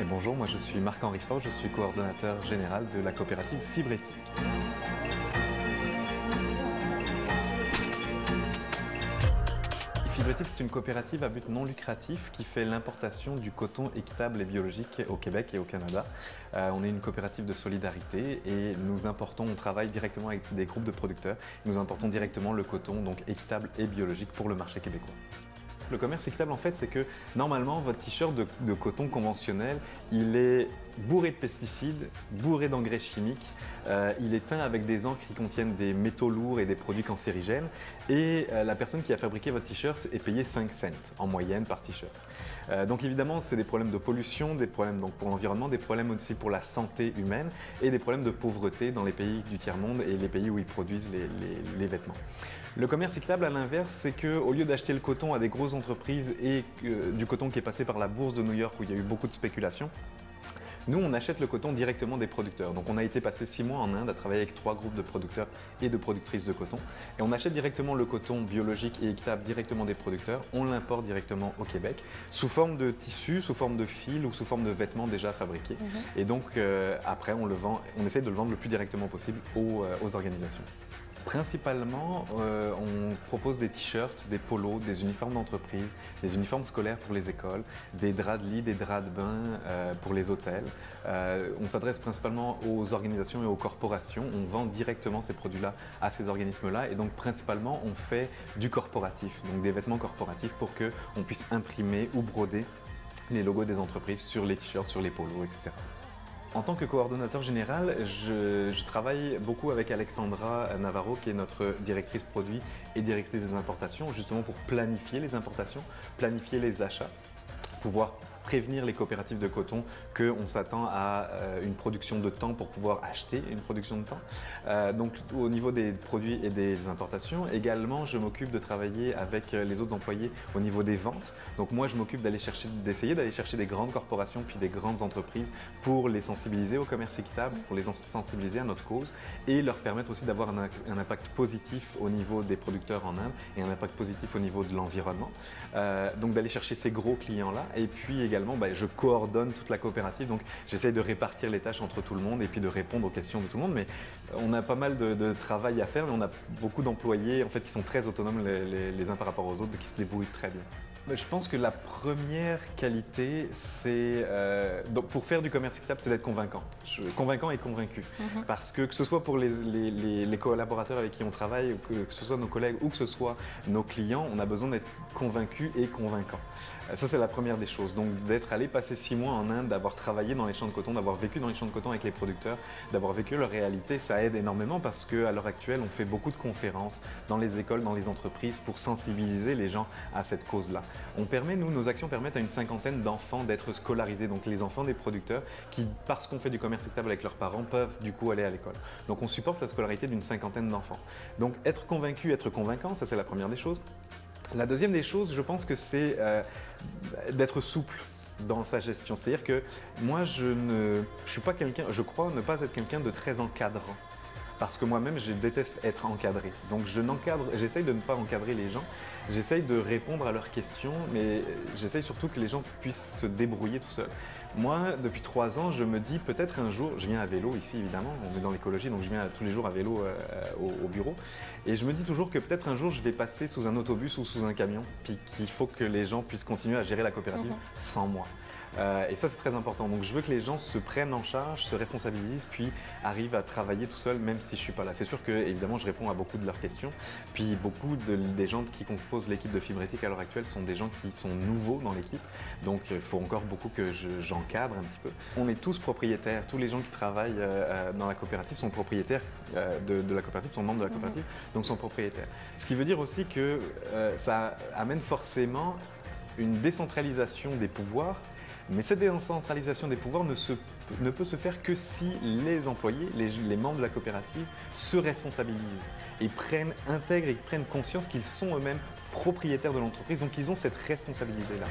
bonjour, moi je suis Marc-Henri Faure, je suis coordonnateur général de la coopérative Fibretti. Fibretti, c'est une coopérative à but non lucratif qui fait l'importation du coton équitable et biologique au Québec et au Canada. On est une coopérative de solidarité et on travaille directement avec des groupes de producteurs. Nous importons directement le coton donc équitable et biologique pour le marché québécois. Le commerce équitable, en fait, c'est que normalement, votre t-shirt de coton conventionnel, il est bourré de pesticides, bourré d'engrais chimiques, il est teint avec des encres qui contiennent des métaux lourds et des produits cancérigènes, et la personne qui a fabriqué votre t-shirt est payée 5 cents en moyenne par t-shirt. Donc évidemment, c'est des problèmes de pollution, des problèmes donc, pour l'environnement, des problèmes aussi pour la santé humaine et des problèmes de pauvreté dans les pays du tiers-monde et les pays où ils produisent les vêtements. Le commerce équitable, à l'inverse, c'est qu'au lieu d'acheter le coton à des grosses entreprises et du coton qui est passé par la bourse de New York où il y a eu beaucoup de spéculation, nous, on achète le coton directement des producteurs. Donc on a été passé 6 mois en Inde à travailler avec 3 groupes de producteurs et de productrices de coton. Et on achète directement le coton biologique et équitable directement des producteurs. On l'importe directement au Québec sous forme de tissu, sous forme de fil ou sous forme de vêtements déjà fabriqués. Et donc après, on essaie de le vendre le plus directement possible aux organisations. Principalement, on propose des t-shirts, des polos, des uniformes d'entreprise, des uniformes scolaires pour les écoles, des draps de lit, des draps de bain pour les hôtels. On s'adresse principalement aux organisations et aux corporations. On vend directement ces produits-là à ces organismes-là et donc principalement on fait du corporatif, donc des vêtements corporatifs pour qu'on puisse imprimer ou broder les logos des entreprises sur les t-shirts, sur les polos, etc. En tant que coordonnateur général, je travaille beaucoup avec Alexandra Navarro, qui est notre directrice produit et directrice des importations, justement pour planifier les importations, planifier les achats, pouvoir prévenir les coopératives de coton qu'on s'attend à une production de temps pour pouvoir acheter une production de temps. Donc au niveau des produits et des importations, également je m'occupe de travailler avec les autres employés au niveau des ventes. Donc moi je m'occupe d'essayer d'aller chercher des grandes corporations puis des grandes entreprises pour les sensibiliser au commerce équitable, pour les sensibiliser à notre cause et leur permettre aussi d'avoir un impact positif au niveau des producteurs en Inde et un impact positif au niveau de l'environnement. Donc d'aller chercher ces gros clients-là et puis également je coordonne toute la coopérative, donc j'essaye de répartir les tâches entre tout le monde et puis de répondre aux questions de tout le monde, mais on a pas mal de travail à faire, mais on a beaucoup d'employés en fait, qui sont très autonomes les uns par rapport aux autres, qui se débrouillent très bien. Je pense que la première qualité, c'est pour faire du commerce équitable, c'est d'être convaincant. Convaincant et convaincu. Parce que ce soit pour les collaborateurs avec qui on travaille, que ce soit nos collègues ou que ce soit nos clients, on a besoin d'être convaincu et convaincant. Ça, c'est la première des choses. Donc, d'être allé passer 6 mois en Inde, d'avoir travaillé dans les champs de coton, d'avoir vécu dans les champs de coton avec les producteurs, d'avoir vécu leur réalité, ça aide énormément parce qu'à l'heure actuelle, on fait beaucoup de conférences dans les écoles, dans les entreprises pour sensibiliser les gens à cette cause-là. Nos actions permettent à une 50aine d'enfants d'être scolarisés, donc les enfants des producteurs qui, parce qu'on fait du commerce équitable avec leurs parents, peuvent du coup aller à l'école. Donc, on supporte la scolarité d'une 50aine d'enfants. Donc, être convaincu, être convaincant, ça c'est la première des choses. La deuxième des choses, je pense que c'est d'être souple dans sa gestion. C'est-à-dire que moi, je crois ne pas être quelqu'un de très encadrant. Parce que moi-même, je déteste être encadré. Donc j'essaye de ne pas encadrer les gens, j'essaye de répondre à leurs questions, mais j'essaye surtout que les gens puissent se débrouiller tout seuls. Moi, depuis 3 ans, je me dis peut-être un jour, je viens à vélo ici évidemment, on est dans l'écologie, donc je viens tous les jours à vélo au bureau, et je me dis toujours que peut-être un jour je vais passer sous un autobus ou sous un camion, puis qu'il faut que les gens puissent continuer à gérer la coopérative sans moi. Et ça, c'est très important. Donc, je veux que les gens se prennent en charge, se responsabilisent, puis arrivent à travailler tout seuls, même si je ne suis pas là. C'est sûr que, évidemment, je réponds à beaucoup de leurs questions. Puis, beaucoup des gens qui composent l'équipe de Fibretti à l'heure actuelle sont des gens qui sont nouveaux dans l'équipe. Donc, il faut encore beaucoup que j'encadre un petit peu. On est tous propriétaires. Tous les gens qui travaillent dans la coopérative sont propriétaires de la coopérative, sont membres de la coopérative, donc sont propriétaires. Ce qui veut dire aussi que ça amène forcément une décentralisation des pouvoirs. Mais cette décentralisation des pouvoirs ne peut se faire que si les employés, les membres de la coopérative se responsabilisent et intègrent et prennent conscience qu'ils sont eux-mêmes propriétaires de l'entreprise, donc ils ont cette responsabilité-là.